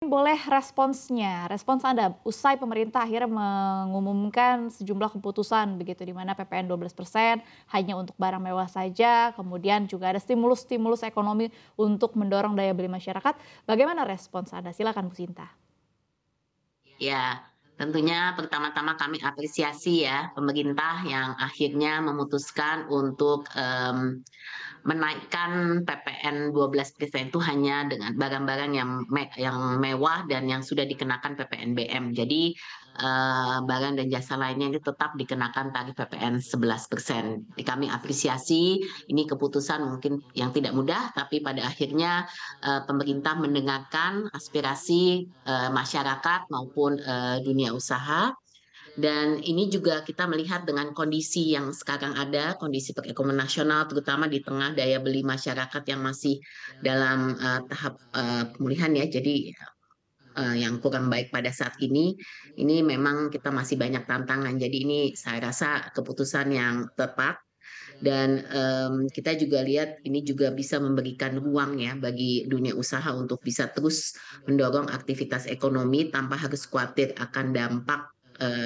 boleh respons Anda usai pemerintah akhirnya mengumumkan sejumlah keputusan begitu di mana PPN 12% hanya untuk barang mewah saja, kemudian juga ada stimulus-stimulus ekonomi untuk mendorong daya beli masyarakat. Bagaimana respons Anda? Silakan Bu Sinta. Ya, tentunya pertama-tama kami apresiasi ya pemerintah yang akhirnya memutuskan untuk menaikkan PPN 12% itu hanya dengan barang-barang yang mewah dan yang sudah dikenakan PPNBM. Jadi barang dan jasa lainnya itu tetap dikenakan tarif PPN 11%. Kami apresiasi ini keputusan mungkin yang tidak mudah, tapi pada akhirnya pemerintah mendengarkan aspirasi masyarakat maupun dunia usaha. Dan ini juga kita melihat dengan kondisi yang sekarang ada, kondisi perekonomian nasional, terutama di tengah daya beli masyarakat yang masih dalam tahap pemulihan ya. Jadi yang kurang baik pada saat ini memang kita masih banyak tantangan. Jadi ini saya rasa keputusan yang tepat dan kita juga lihat ini juga bisa memberikan ruang ya bagi dunia usaha untuk bisa terus mendorong aktivitas ekonomi tanpa harus khawatir akan dampak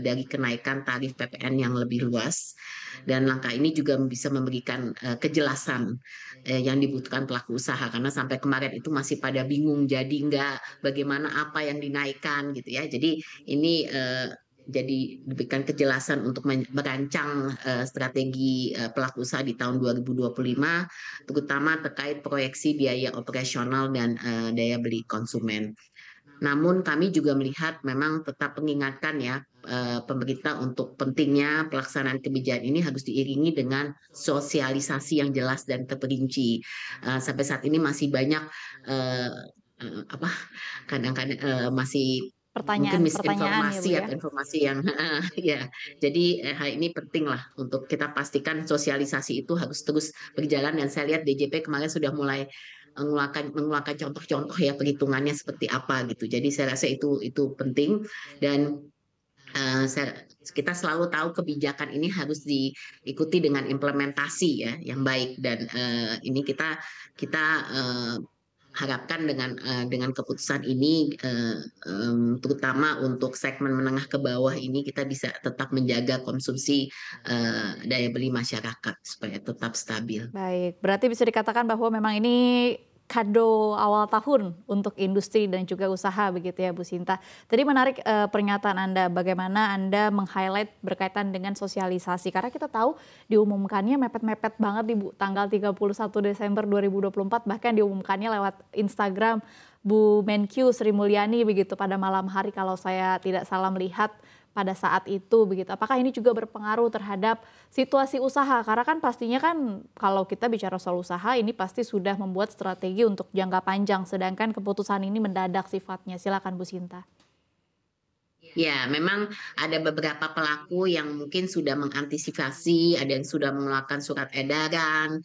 dari kenaikan tarif PPN yang lebih luas. Dan langkah ini juga bisa memberikan kejelasan yang dibutuhkan pelaku usaha karena sampai kemarin itu masih pada bingung jadi nggak bagaimana apa yang dinaikkan gitu ya. Jadi ini jadi diberikan kejelasan untuk merancang strategi pelaku usaha di tahun 2025, terutama terkait proyeksi biaya operasional dan daya beli konsumen. Namun kami juga melihat memang tetap mengingatkan ya pemerintah untuk pentingnya pelaksanaan kebijakan ini harus diiringi dengan sosialisasi yang jelas dan terperinci. Sampai saat ini masih banyak eh, apa kadang-kadang masih mungkin Pertanyaan-pertanyaan ya Bu misinformasi ya. atau informasi yang ya. Jadi hal ini penting lah untuk kita pastikan sosialisasi itu harus terus berjalan dan saya lihat DJP kemarin sudah mulai mengeluarkan contoh-contoh ya perhitungannya seperti apa gitu. Jadi saya rasa itu penting dan kita selalu tahu kebijakan ini harus diikuti dengan implementasi ya yang baik dan ini kita harapkan dengan keputusan ini terutama untuk segmen menengah ke bawah ini kita bisa tetap menjaga konsumsi daya beli masyarakat supaya tetap stabil. Baik, berarti bisa dikatakan bahwa memang ini kado awal tahun untuk industri dan juga usaha begitu ya Bu Sinta. Tadi menarik pernyataan Anda, bagaimana Anda meng-highlight berkaitan dengan sosialisasi. Karena kita tahu diumumkannya mepet-mepet banget di tanggal 31 Desember 2024, bahkan diumumkannya lewat Instagram Bu Menkyu Sri Mulyani begitu pada malam hari kalau saya tidak salah melihat pada saat itu begitu. Apakah ini juga berpengaruh terhadap situasi usaha? Karena kan pastinya kan kalau kita bicara soal usaha ini pasti sudah membuat strategi untuk jangka panjang, sedangkan keputusan ini mendadak sifatnya. Silakan Bu Sinta. Ya, memang ada beberapa pelaku yang mungkin sudah mengantisipasi, ada yang sudah mengeluarkan surat edaran.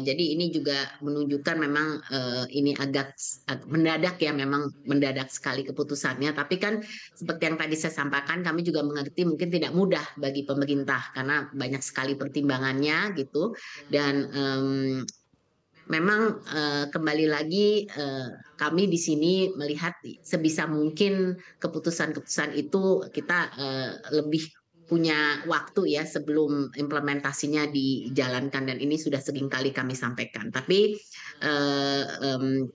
Jadi ini juga menunjukkan memang ini mendadak ya, memang mendadak sekali keputusannya. Tapi kan seperti yang tadi saya sampaikan, kami juga mengerti mungkin tidak mudah bagi pemerintah karena banyak sekali pertimbangannya gitu. Dan memang kembali lagi kami di sini melihat sebisa mungkin keputusan-keputusan itu kita lebih punya waktu ya sebelum implementasinya dijalankan dan ini sudah sering kali kami sampaikan. Tapi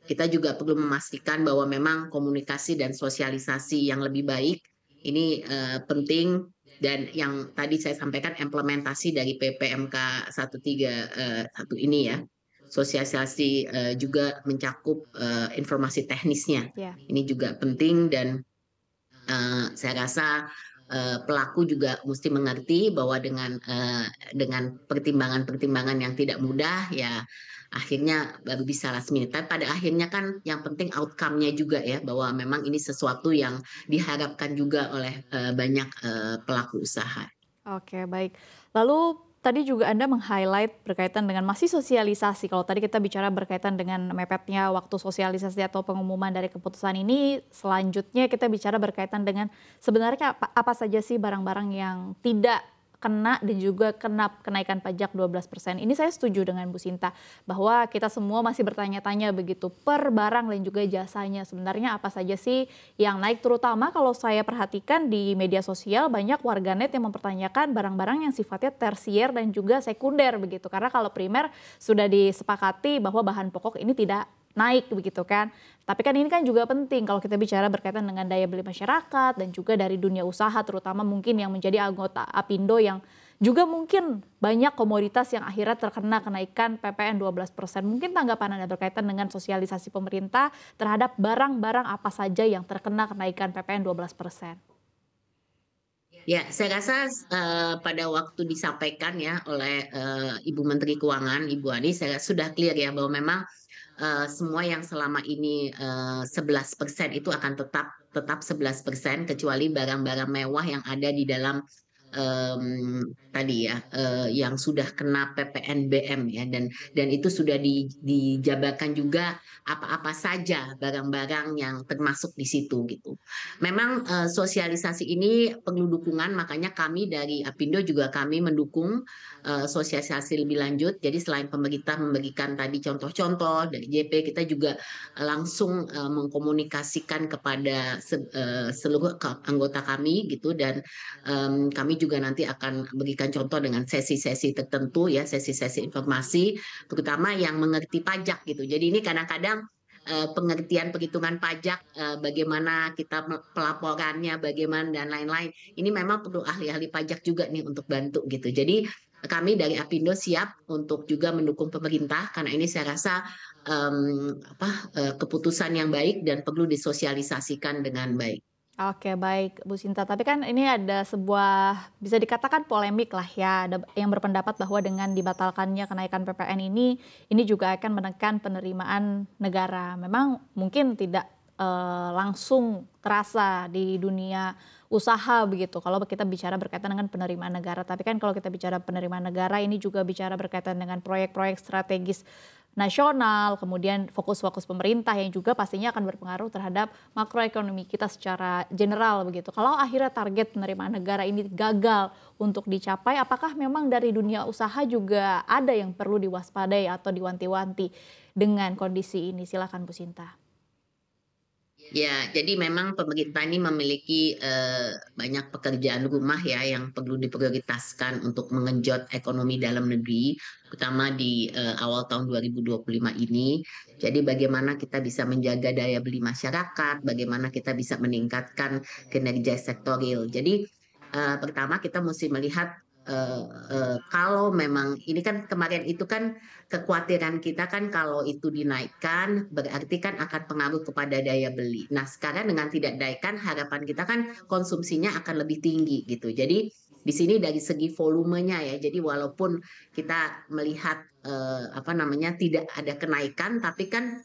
kita juga perlu memastikan bahwa memang komunikasi dan sosialisasi yang lebih baik ini penting dan yang tadi saya sampaikan implementasi dari PPMK 131 ini ya sosialisasi juga mencakup informasi teknisnya. Ya. Ini juga penting dan saya rasa pelaku juga mesti mengerti bahwa dengan pertimbangan-pertimbangan yang tidak mudah ya akhirnya baru bisa last minute. Tapi pada akhirnya kan yang penting outcome-nya juga ya bahwa memang ini sesuatu yang diharapkan juga oleh banyak pelaku usaha. Oke, baik. Lalu tadi juga Anda meng-highlight berkaitan dengan masih sosialisasi. Kalau tadi kita bicara berkaitan dengan mepetnya waktu sosialisasi atau pengumuman dari keputusan ini, selanjutnya kita bicara berkaitan dengan sebenarnya apa saja sih barang-barang yang tidak kena dan juga kena kenaikan pajak 12%. Ini saya setuju dengan Bu Sinta bahwa kita semua masih bertanya-tanya begitu per barang dan juga jasanya. Sebenarnya apa saja sih yang naik, terutama kalau saya perhatikan di media sosial banyak warganet yang mempertanyakan barang-barang yang sifatnya tersier dan juga sekunder begitu. Karena kalau primer sudah disepakati bahwa bahan pokok ini tidak naik begitu kan. Tapi kan ini kan juga penting kalau kita bicara berkaitan dengan daya beli masyarakat dan juga dari dunia usaha, terutama mungkin yang menjadi anggota Apindo yang juga mungkin banyak komoditas yang akhirnya terkena kenaikan PPN 12%. Mungkin tanggapan Anda berkaitan dengan sosialisasi pemerintah terhadap barang-barang apa saja yang terkena kenaikan PPN 12%. Ya, saya rasa pada waktu disampaikan ya oleh Ibu Menteri Keuangan, Ibu Ani, saya sudah clear ya bahwa memang semua yang selama ini 11% itu akan tetap 11%, kecuali barang-barang mewah yang ada di dalam tadi ya, yang sudah kena PPNBM ya, dan itu sudah dijabarkan juga apa-apa saja barang-barang yang termasuk di situ gitu. Memang sosialisasi ini perlu dukungan, makanya kami dari Apindo juga kami mendukung sosialisasi lebih lanjut. Jadi selain pemerintah memberikan tadi contoh-contoh dari JP, kita juga langsung mengkomunikasikan kepada seluruh anggota kami gitu, dan kami juga nanti akan berikan contoh dengan sesi-sesi tertentu ya, sesi-sesi informasi, terutama yang mengerti pajak gitu. Jadi ini kadang-kadang pengertian perhitungan pajak, bagaimana kita pelaporannya, bagaimana dan lain-lain. Ini memang perlu ahli-ahli pajak juga nih untuk bantu gitu. Jadi kami dari Apindo siap untuk juga mendukung pemerintah, karena ini saya rasa keputusan yang baik dan perlu disosialisasikan dengan baik. Oke, baik Bu Sinta. Tapi kan ini ada sebuah bisa dikatakan polemik lah ya. Ada yang berpendapat bahwa dengan dibatalkannya kenaikan PPN ini juga akan menekan penerimaan negara. Memang mungkin tidak langsung terasa di dunia usaha begitu. Kalau kita bicara berkaitan dengan penerimaan negara, tapi kan kalau kita bicara penerimaan negara ini juga bicara berkaitan dengan proyek-proyek strategis nasional, kemudian fokus-fokus pemerintah yang juga pastinya akan berpengaruh terhadap makroekonomi kita secara general begitu. Kalau akhirnya target penerimaan negara ini gagal untuk dicapai, apakah memang dari dunia usaha juga ada yang perlu diwaspadai atau diwanti-wanti dengan kondisi ini? Silakan Bu Sinta. Ya, jadi memang pemerintah ini memiliki banyak pekerjaan rumah ya yang perlu diprioritaskan untuk mengenjot ekonomi dalam negeri, terutama di awal tahun 2025 ini. Jadi bagaimana kita bisa menjaga daya beli masyarakat, bagaimana kita bisa meningkatkan kinerja sektorial. Jadi pertama kita mesti melihat kalau memang ini kan kemarin itu kan kekhawatiran kita kan kalau itu dinaikkan berarti kan akan pengaruh kepada daya beli. Nah, sekarang dengan tidak dinaikkan harapan kita kan konsumsinya akan lebih tinggi gitu. Jadi di sini dari segi volumenya ya. Jadi walaupun kita melihat apa namanya tidak ada kenaikan, tapi kan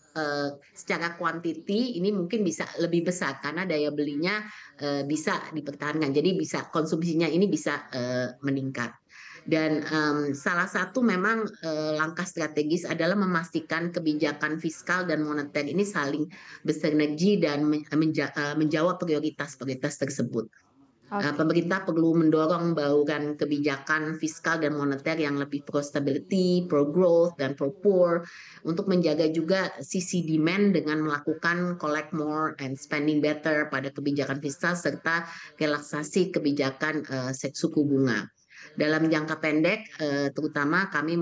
secara kuantiti ini mungkin bisa lebih besar karena daya belinya bisa dipertahankan. Jadi bisa konsumsinya ini bisa meningkat. Dan salah satu memang langkah strategis adalah memastikan kebijakan fiskal dan moneter ini saling bersinergi dan menjawab prioritas-prioritas tersebut. Pemerintah perlu mendorong bauran kebijakan fiskal dan moneter yang lebih pro stability, pro growth, dan pro poor untuk menjaga juga sisi demand dengan melakukan collect more and spending better pada kebijakan fiskal serta relaksasi kebijakan suku bunga. Dalam jangka pendek, terutama kami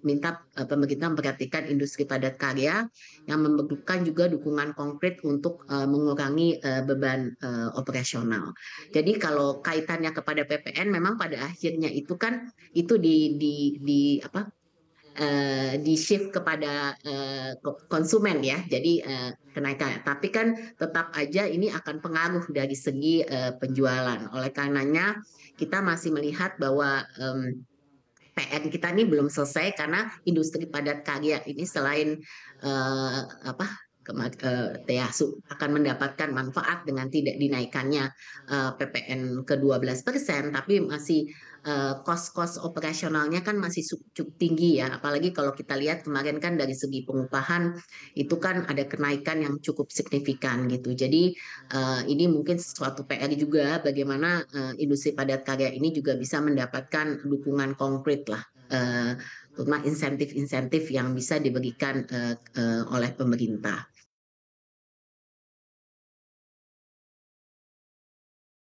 minta pemerintah memperhatikan industri padat karya yang memerlukan juga dukungan konkret untuk mengurangi beban operasional. Jadi kalau kaitannya kepada PPN, memang pada akhirnya itu kan itu di shift kepada konsumen ya. Jadi kenaikan. Tapi kan tetap aja ini akan pengaruh dari segi penjualan. Oleh karenanya kita masih melihat bahwa PR kita ini belum selesai karena industri padat karya ini selain akan mendapatkan manfaat dengan tidak dinaikannya PPN ke 12%, tapi masih kos-kos operasionalnya kan masih cukup tinggi ya. Apalagi kalau kita lihat kemarin kan dari segi pengupahan itu kan ada kenaikan yang cukup signifikan gitu. Jadi ini mungkin suatu PR juga bagaimana industri padat karya ini juga bisa mendapatkan dukungan konkret lah. Terutama insentif-insentif yang bisa diberikan oleh pemerintah.